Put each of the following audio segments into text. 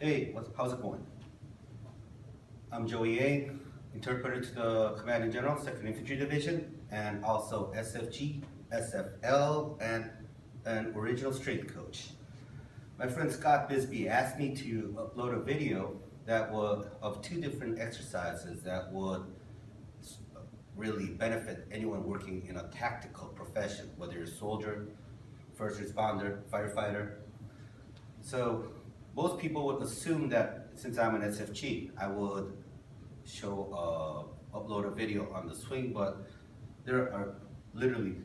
Hey, how's it going? I'm Joey Yang, interpreter to the Commanding General, 2nd Infantry Division, and also SFG, SFL, and an original strength coach. My friend Scott Bisbee asked me to upload a video that would, of 2 different exercises that would really benefit anyone working in a tactical profession, whether you're a soldier, first responder, firefighter. So most people would assume that since I'm an SFG, I would upload a video on the swing, but there are literally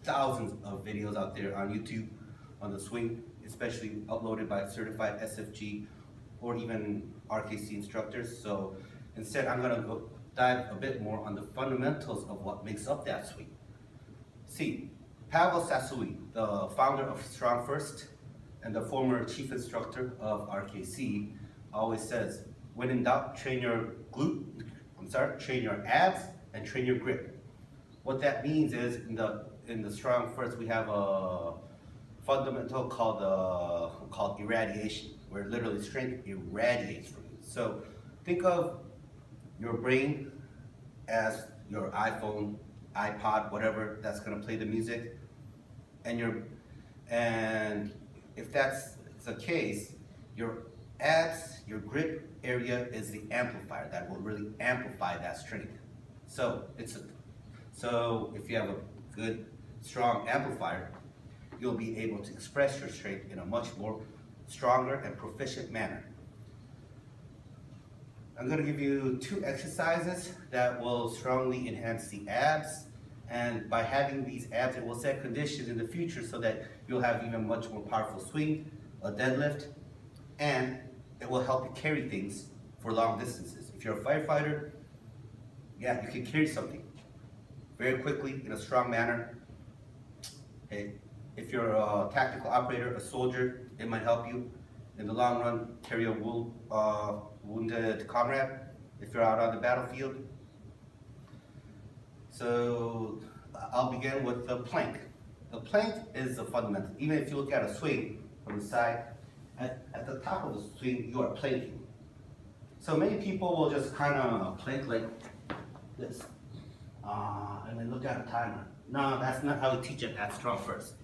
thousands of videos out there on YouTube on the swing, especially uploaded by certified SFG or even RKC instructors. So instead, I'm gonna go dive a bit more on the fundamentals of what makes up that swing. See, Pavel Sasui, the founder of Strong First and the former chief instructor of RKC, always says, when in doubt, train your abs and train your grip. What that means is in the Strong First, we have a fundamental called irradiation, where literally strength irradiates from you. So think of your brain as your iPhone, iPod, whatever that's going to play the music, and if that's the case, your abs, your grip area is the amplifier that will really amplify that strength. So if you have a good, strong amplifier, you'll be able to express your strength in a much more stronger and proficient manner. I'm going to give you 2 exercises that will strongly enhance the abs, and by having these abs, it will set conditions in the future so that you'll have even much more powerful swing, a deadlift, and it will help you carry things for long distances. If you're a firefighter, yeah, you can carry something very quickly in a strong manner. Okay. If you're a tactical operator, a soldier, it might help you in the long run carry a wounded comrade if you're out on the battlefield. So I'll begin with the plank. The plank is the fundamental. Even if you look at a swing from the side, at the top of the swing, you are planking. So many people will just kind of plank like this, and then look at a timer. No, that's not how we teach it at Strong First.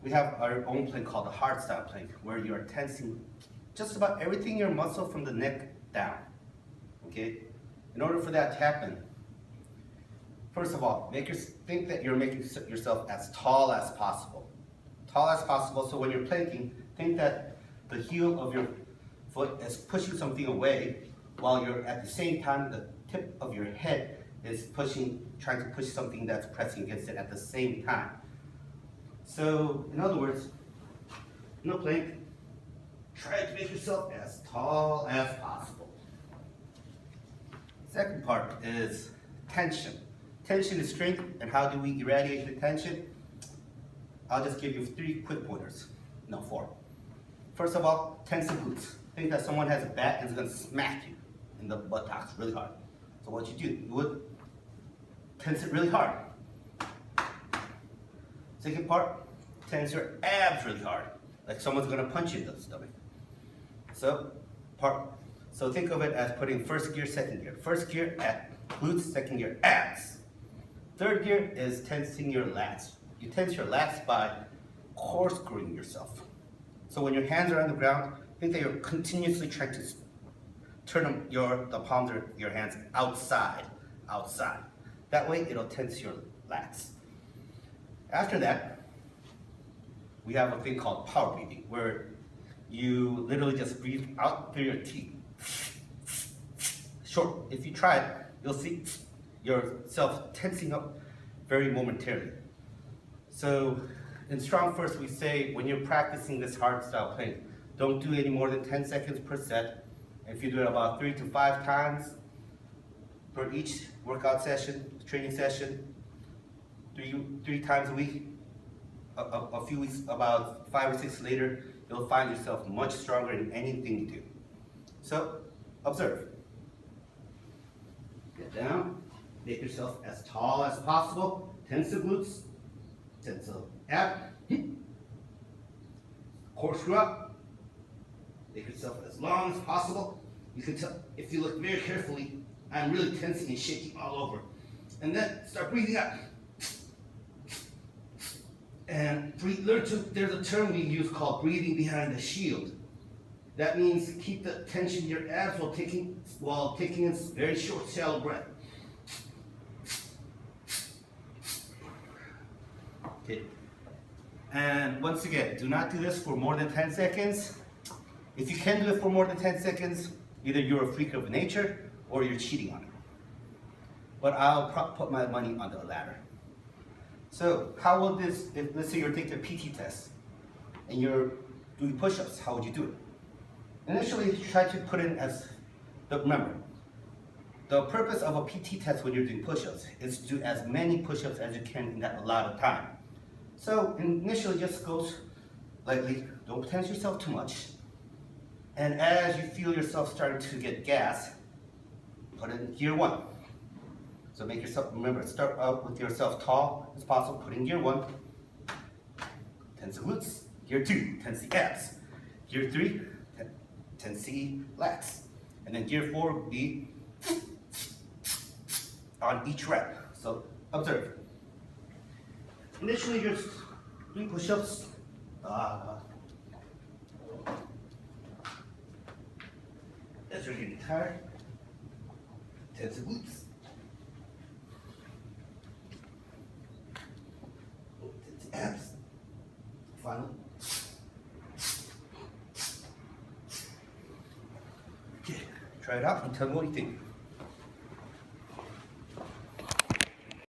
We have our own plank called the Hardstyle plank, where you are tensing just about everything in your muscle from the neck down. Okay? In order for that to happen, first of all, think that you're making yourself as tall as possible. Tall as possible, so when you're planking, think that the heel of your foot is pushing something away, while you're at the same time, the tip of your head is trying to push something that's pressing against it at the same time. So, in other words, in a plank, try to make yourself as tall as possible. Second part is tension. Tension is strength, and how do we irradiate the tension? I'll just give you 3 quick pointers. No, 4. First of all, tense the glutes. Think that someone has a bat and is going to smack you in the buttocks really hard. So what you would tense it really hard. Second part, tense your abs really hard, like someone's going to punch you in the stomach. So think of it as putting first gear, second gear. First gear at glutes, second gear abs. Third gear is tensing your lats. You tense your lats by corkscrewing yourself. So when your hands are on the ground, think that you're continuously trying to turn the palms of your hands outside. That way it'll tense your lats. After that, we have a thing called power breathing, where you literally just breathe out through your teeth. Short. If you try it, you'll see yourself tensing up very momentarily. So in Strong First, we say when you're practicing this Hardstyle plank, don't do any more than 10 seconds per set. If you do it about 3 to 5 times per each workout session, training session, three times a week, a few weeks, about 5 or 6 later, you'll find yourself much stronger in anything you do. So, observe. Get down, make yourself as tall as possible, tense the glutes, tense the ab, corkscrew up, make yourself yourself as long as possible. You can tell, if you look very carefully, I'm really tensing and shaking all over. And then start breathing out. And there's a term we use called breathing behind the shield. That means keep the tension in your abs while taking a very short, shallow breath. Okay. And once again, do not do this for more than 10 seconds. If you can do it for more than 10 seconds, either you're a freak of nature or you're cheating on it. But I'll put my money on the latter. So how will this, if let's say you're taking a PT test and you're doing push-ups, how would you do it? Initially, try to put in remember, the purpose of a PT test when you're doing push-ups is to do as many push-ups as you can in that allotted time. So initially just go lightly, don't tense yourself too much. And as you feel yourself starting to get gas, put it in gear 1. So make yourself, remember, start out with yourself tall as possible, put in gear 1. Tense the glutes. Gear 2, tense the abs. Gear 3, tense the lats. And then gear 4 would be on each rep. So observe. Initially, you're doing push-ups. As you're getting tired, tense the glutes. Tense the abs. Finally. Okay, try it out and tell me what you think.